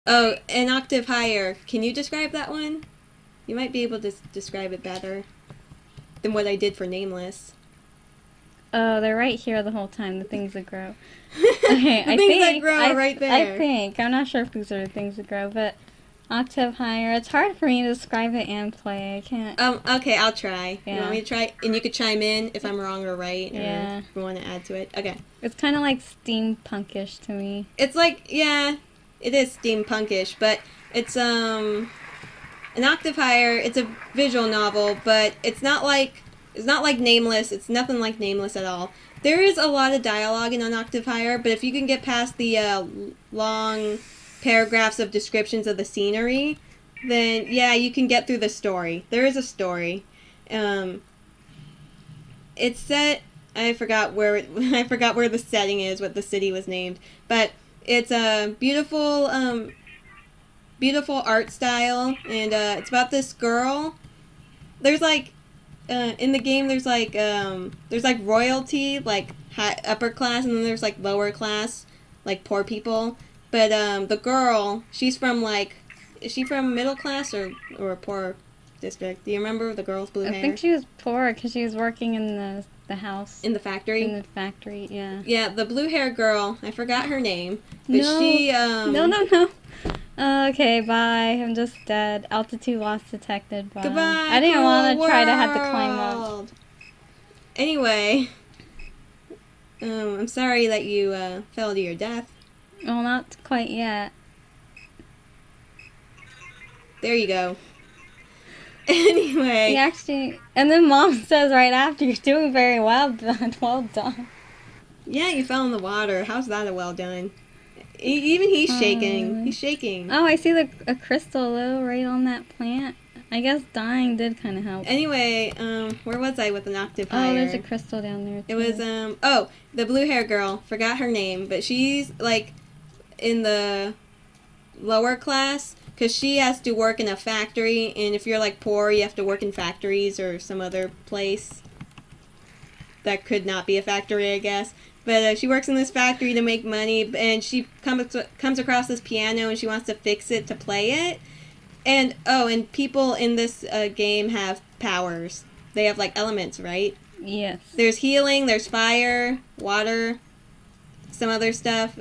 Oh, an octave higher. Can you describe that one? You might be able to describe it better than what I did for Nameless. Oh, they're right here the whole time, the things that grow. Okay, The things that grow are right there. I think. I'm not sure if these are the things that grow, but octave higher. It's hard for me to describe it and play. I can't. Okay, I'll try. Yeah. You want me to try? And you could chime in if I'm wrong or right, Yeah. or if you want to add to it. Okay. It's kind of like steampunkish to me. It's like, yeah, it is steampunkish, but it's, an octave higher. It's a visual novel, but it's not like Nameless. It's nothing like Nameless at all. There is a lot of dialogue in an octave higher, but if you can get past the long paragraphs of descriptions of the scenery, then yeah, you can get through the story. There is a story. It's set. I forgot where the setting is, what the city was named, but it's a beautiful art style, and it's about this girl. There's like in the game there's like royalty, like upper class, and then there's like lower class, like poor people. But the girl, she's from like, is she from middle class or a poor district? Do you remember the girl's blue hair? I think she was poor because she was working in the house. In the factory? In the factory, yeah. Yeah, the blue hair girl. I forgot her name. But no. she, No. Okay, bye. I'm just dead. Altitude loss detected. Bye. Goodbye. I didn't want to try to have to climb up. Anyway, I'm sorry that you fell to your death. Well, not quite yet. There you go. Anyway. And then Mom says right after, "You're doing very well done. Well done." Yeah, you fell in the water. How's that a well done? Even he's shaking. He's shaking. Oh, I see a crystal though right on that plant. I guess dying did kind of help. Anyway, where was I with an octave higher? Oh, there's a crystal down there too. It was the blue hair girl. Forgot her name, but she's like in the lower class because she has to work in a factory, and if you're like poor, you have to work in factories or some other place that could not be a factory, I guess. But she works in this factory to make money, and she comes across this piano, and she wants to fix it to play it. And people in this game have powers. They have like elements, right? Yes. There's healing, there's fire, water, some other stuff.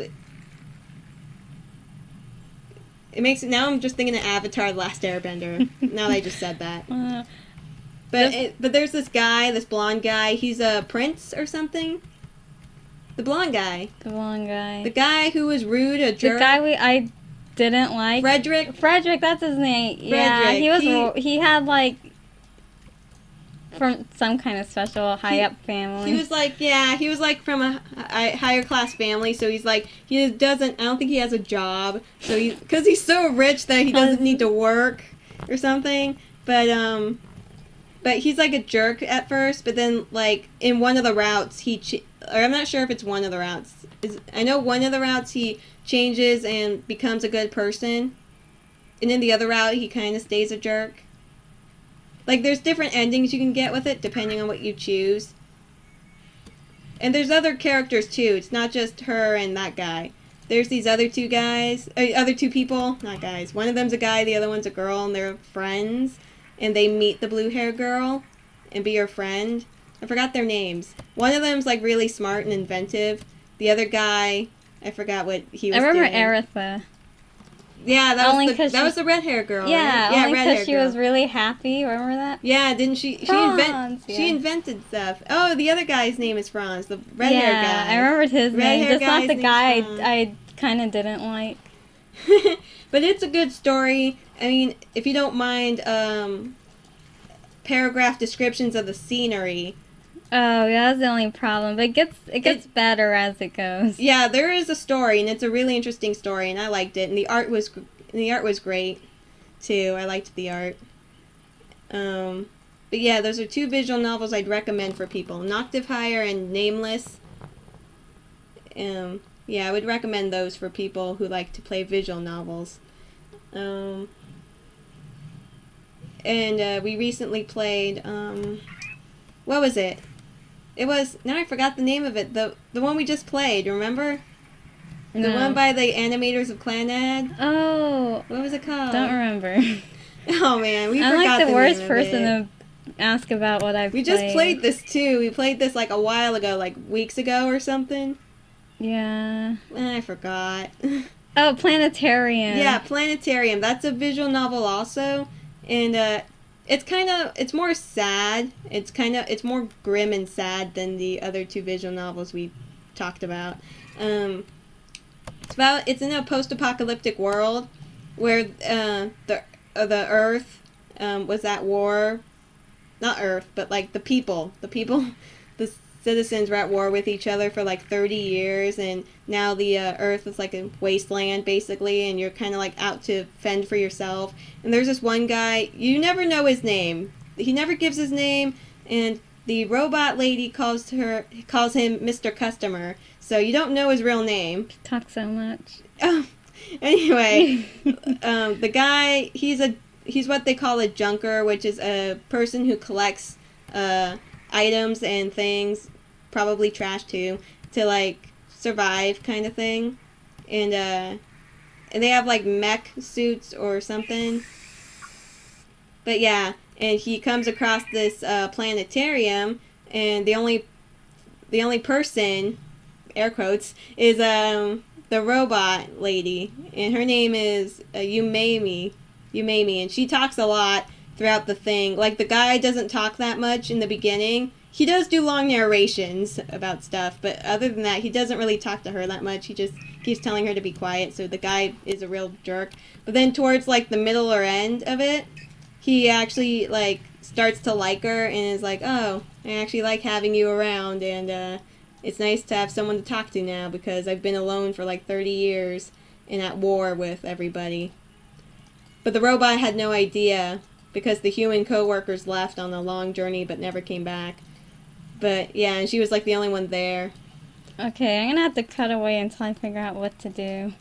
It makes it, now I'm just thinking of Avatar: The Last Airbender. Now that I just said that. But there's this guy, this blonde guy. He's a prince or something. The blonde guy. The blonde guy. The guy who was rude, a jerk. The guy I didn't like. Frederick, that's his name. Yeah, he had like from some kind of special high up family. He was like from a higher class family, so he's like, I don't think he has a job, so because he's so rich that he doesn't need to work or something, but he's like a jerk at first, but then like in one of the routes or I'm not sure if it's one of the routes. I know one of the routes he changes and becomes a good person, and in the other route he kind of stays a jerk. Like, there's different endings you can get with it depending on what you choose. And there's other characters too. It's not just her and that guy. There's these other two people, not guys. One of them's a guy, the other one's a girl, and they're friends. And they meet the blue hair girl and be her friend. I forgot their names. One of them's like really smart and inventive. The other guy, I forgot what he was doing. I remember Aretha. Yeah, that was the red hair girl. Yeah, right? only because she was really happy. Remember that? Yeah, didn't she? She invented stuff. Oh, the other guy's name is Franz, the red hair guy. Yeah, I remembered his name. Just not the guy I kind of didn't like. But it's a good story. I mean, if you don't mind paragraph descriptions of the scenery. Oh, yeah, that's the only problem. But it gets better as it goes. Yeah, there is a story, and it's a really interesting story, and I liked it. And the art was great too. I liked the art. But yeah, those are two visual novels I'd recommend for people: An Octave Higher and Nameless. Yeah, I would recommend those for people who like to play visual novels. And we recently played. What was it? It was, now I forgot the name of it. The one we just played, remember? The No. one by the animators of Clannad. Oh, What was it called? don't remember. Oh man, we I'm forgot like the worst name of person it. to ask about what I've We played. just played this too. We played this like a while ago, like weeks ago or something. Yeah. I forgot. Oh, Planetarium. Yeah, Planetarium. That's a visual novel also, and it's more sad. It's more grim and sad than the other two visual novels we talked about. Um, it's in a post-apocalyptic world where the Earth was at war. Not Earth, but like the the citizens were at war with each other for like 30 years, and now the Earth is like a wasteland basically, and you're kind of like out to fend for yourself. And there's this one guy, you never know his name. He never gives his name, and the robot lady calls him Mr. Customer, so you don't know his real name. Talk so much. Oh, anyway, the guy, he's what they call a junker, which is a person who collects items and things, probably trash too, to like survive kind of thing. And they have like mech suits or something. But yeah, and he comes across this planetarium, and the only person, air quotes, is the robot lady, and her name is Yumeimi, and she talks a lot throughout the thing. Like, the guy doesn't talk that much in the beginning. He does do long narrations about stuff, but other than that, he doesn't really talk to her that much. He just keeps telling her to be quiet, so the guy is a real jerk. But then towards, like, the middle or end of it, he actually, like, starts to like her and is like, oh, I actually like having you around, and it's nice to have someone to talk to now because I've been alone for like 30 years and at war with everybody. But the robot had no idea because the human co-workers left on a long journey but never came back. But yeah, and she was like the only one there. Okay, I'm gonna have to cut away until I figure out what to do.